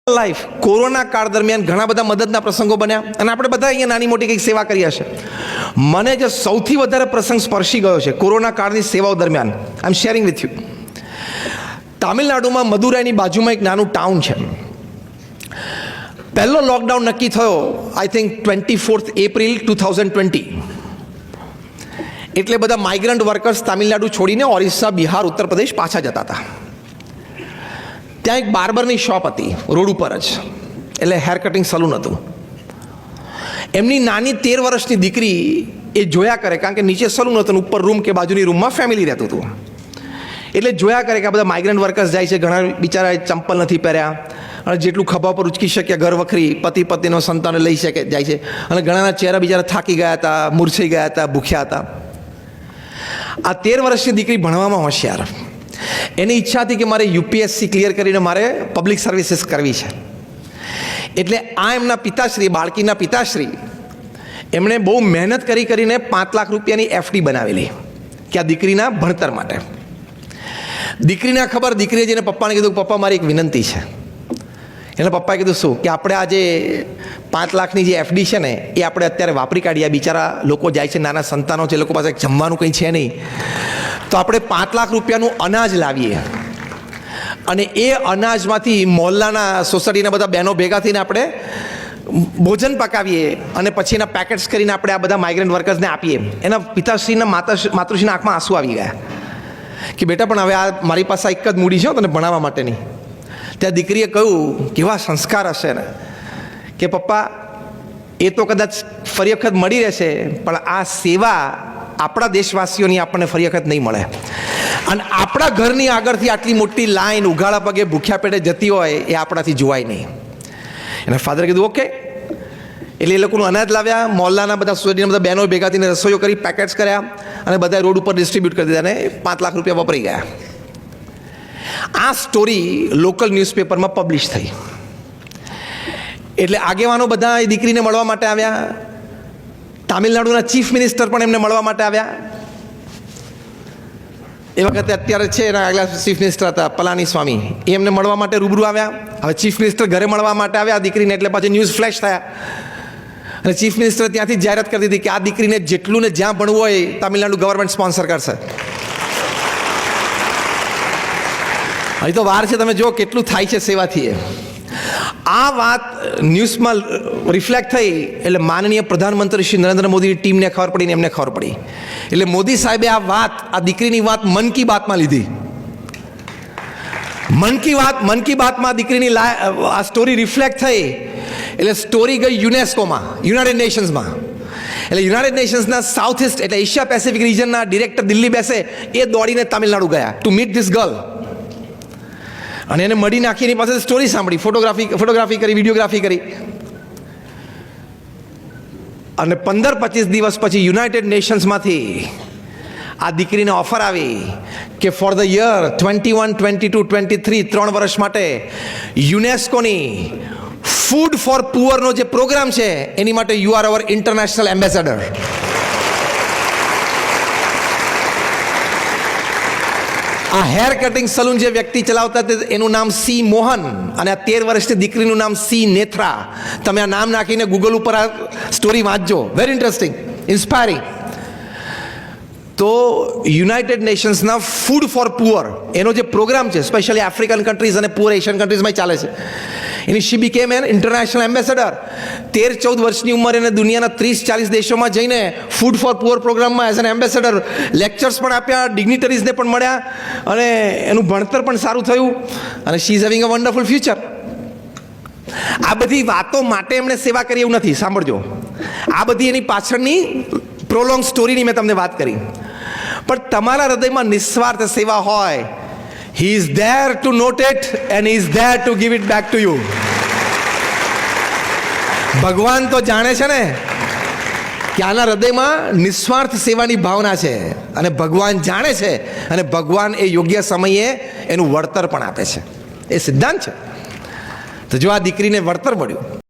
Life corona કાળ દરમિયાન ઘણા બધા મદદના પ્રસંગો બન્યા અને આપણે બધા અહીંયા નાની મોટી કંઈક સેવા કરી હશે. મને જે સૌથી વધારે પ્રસંગ સ્પર્શી ગયો છે કોરોના કાળની સેવાઓ દરમિયાન, આઈ એમ શેરિંગ વિથ યુ. તામિલનાડુમાં મદુરાઈની બાજુમાં એક નાનું ટાઉન છે. પહેલો લોકડાઉન નક્કી થયો આઈ થિંક 24 એપ્રિલ 2020. એટલે બધા માઇગ્રન્ટ વર્કર્સ તામિલનાડુ છોડીને ઓરિસ્સા, બિહાર, ઉત્તર પ્રદેશ પાછા જતા હતા. ત્યાં એક બાર્બરની શોપ હતી રોડ ઉપર જ, એટલે હેર કટિંગ સલૂન હતું. એમની નાની 13 વર્ષની દીકરી એ જોયા કરે, કારણ કે નીચે સલૂન હતું, ઉપર રૂમ કે બાજુની રૂમમાં ફેમિલી રહેતું હતું. એટલે જોયા કરે કે આ બધા માઇગ્રન્ટ વર્કર્સ જાય છે, ઘણા બિચારા ચંપલ નથી પહેર્યા અને જેટલું ખભા પર ઉચકી શક્યા ઘર વખરી પતિ પત્નીનો સંતાનો લઈ શકે જાય છે. અને ઘણાના ચહેરા બિચારા થાકી ગયા હતા, મૂર્છાઈ ગયા હતા, ભૂખ્યા હતા. આ 13 વર્ષની દીકરી ભણવામાં હોશિયાર, એની ઈચ્છા હતી કે મારે યુપીએસસી ક્લિયર કરીને મારે પબ્લિક સર્વિસીસ કરવી છે. એટલે આ એમના પિતાશ્રી, બાળકીના પિતાશ્રી, એમણે બહુ મહેનત કરીને 5 લાખ રૂપિયાની એફડી બનાવેલી કે આ દીકરીના ભણતર માટે. દીકરીના ખબર, દીકરીએ જઈને પપ્પાને કીધું, પપ્પા મારી એક વિનંતી છે. એટલે પપ્પાએ કીધું શું? કે આપણે આ જે 5 લાખની જે એફડી છે ને એ આપણે અત્યારે વાપરી કાઢીએ. બિચારા લોકો જાય છે, નાના સંતાનો છે, એ લોકો પાસે જમવાનું કંઈ છે નહીં, તો આપણે 5 લાખ રૂપિયાનું અનાજ લાવીએ અને એ અનાજમાંથી મોહલ્લાના, સોસાયટીના બધા બહેનો ભેગા થઈને આપણે ભોજન પકાવીએ અને પછી એના પેકેટ્સ કરીને આપણે આ બધા માઇગ્રન્ટ વર્કર્સને આપીએ. એના પિતાશ્રીના માતૃશ્રીના આંખમાં આંસુ આવી ગયા કે બેટા પણ હવે આ મારી પાસે એક જ મૂડી છે તને ભણાવવા માટેની. ત્યાં દીકરીએ કહ્યું, કેવા સંસ્કાર હશે ને, કે પપ્પા એ તો કદાચ ફરી વખત મળી રહેશે, પણ આ સેવા આપણા દેશવાસીઓની આપણને ફરી વખત નહીં મળે. અને આપણા ઘરની આગળથી આટલી મોટી લાઈન ઉઘાડા પગે ભૂખ્યા પેટે જતી હોય એ આપણાથી જોવાય નહીં. એને ફાધરે કીધું ઓકે. એટલે એ લોકોનું અનાજ લાવ્યા, મોહલ્લાના બધા સોસાયટીના બધા બહેનો ભેગા થઈને રસોઈઓ કરી, પેકેટ્સ કર્યા અને બધા રોડ ઉપર ડિસ્ટ્રીબ્યુટ કરી દીધા અને 5 લાખ રૂપિયા વપરાઈ ગયા. આ સ્ટોરી લોકલ ન્યૂઝપેપરમાં પબ્લિશ થઈ. એટલે આગેવાનો બધા એ દીકરીને મળવા માટે આવ્યા. તામિલનાડુના ચીફ મિનિસ્ટર પણ એમને મળવા માટે આવ્યા. એ વખતે અત્યારે છે એના આગલા ચીફ મિનિસ્ટર હતા પલાની સ્વામી, એ એમને મળવા માટે રૂબરૂ આવ્યા. હવે ચીફ મિનિસ્ટર ઘરે મળવા માટે આવ્યા દીકરીને, એટલે પાછી ન્યૂઝ ફ્લેશ થયા અને ચીફ મિનિસ્ટર ત્યાંથી જાહેરાત કરી દીધી કે આ દીકરીને જેટલું ને જ્યાં ભણવું હોય તામિલનાડુ ગવર્મેન્ટ સ્પોન્સર કરશે. અહીં તો વાર છે, તમે જો કેટલું થાય છે સેવાથી. આ વાત ન્યૂઝમાં રિફ્લેક્ટ થઈ એટલે માનનીય પ્રધાનમંત્રી શ્રી નરેન્દ્ર મોદીની ટીમને ખબર પડી ને એમને ખબર પડી. એટલે મોદી સાહેબે આ દીકરીની વાત મન કી બાતમાં લીધી. મન કી બાતમાં દીકરીની આ સ્ટોરી રિફ્લેક્ટ થઈ એટલે સ્ટોરી ગઈ યુનેસ્કોમાં, યુનાઇટેડ નેશન્સમાં. એટલે યુનાઇટેડ નેશન્સના સાઉથ ઇસ્ટ એટલે એશિયા પેસિફિક રિજનના ડિરેક્ટર દિલ્હી બેસે, એ દોડીને તામિલનાડુ ગયા ટુ મીટ ધીસ ગર્લ. અને એને મળી નાખી, એની પાસે સ્ટોરી સાંભળી, ફોટોગ્રાફી કરી, વિડીયોગ્રાફી કરી. અને 15-25 દિવસ પછી યુનાઇટેડ નેશન્સમાંથી આ દીકરીને ઓફર આવી કે ફોર ધ યર 21, 22, 23, 3 વર્ષ માટે યુનેસ્કોની ફૂડ ફોર પુઅરનો જે પ્રોગ્રામ છે એની માટે you are our international ambassador. આ હેર કટિંગ સલૂન જે વ્યક્તિ ચલાવતા હતા એનું નામ સી મોહન અને આ 13 વર્ષની દીકરીનું નામ સી નેથરા. તમે આ નામ નાખીને ગૂગલ ઉપર આ સ્ટોરી વાંચજો, વેરી ઇન્ટરેસ્ટિંગ, ઇન્સ્પાયરિંગ. તો યુનાઇટેડ નેશન્સના ફૂડ ફોર પુઅર એનો જે પ્રોગ્રામ છે, સ્પેશિયલી આફ્રિકન કન્ટ્રીઝ અને પુઅર એશિયન કન્ટ્રીઝમાં ચાલે છે, એની શી બીકેમ એન ઇન્ટરનેશનલ એમ્બેસેડર. 13-14 વર્ષની ઉંમરે એને દુનિયાના 30-40 દેશોમાં જઈને ફૂડ ફોર પુઅર પ્રોગ્રામમાં એઝ એન એમ્બેસેડર લેક્ચર્સ પણ આપ્યા, ડિગ્નિટરીઝને પણ મળ્યા અને એનું ભણતર પણ સારું થયું અને she is having a wonderful future. આ બધી વાતો માટે એમણે સેવા કરી એવું નથી, સાંભળજો. આ બધી એની પાછળની પ્રોલોંગ સ્ટોરીની મેં તમને વાત કરી. પણ તમારા હૃદયમાં નિસ્વાર્થ સેવા હોય, He is there to note it and he is there to give it back to you. ભગવાન તો જાણે છે ને કે આના હૃદયમાં નિસ્વાર્થ સેવાની ભાવના છે અને ભગવાન જાણે છે અને ભગવાન એ યોગ્ય સમયે એનું વળતર પણ આપે છે. એ સિદ્ધાંત છે. તો જો આ દીકરીને વળતર મળ્યું.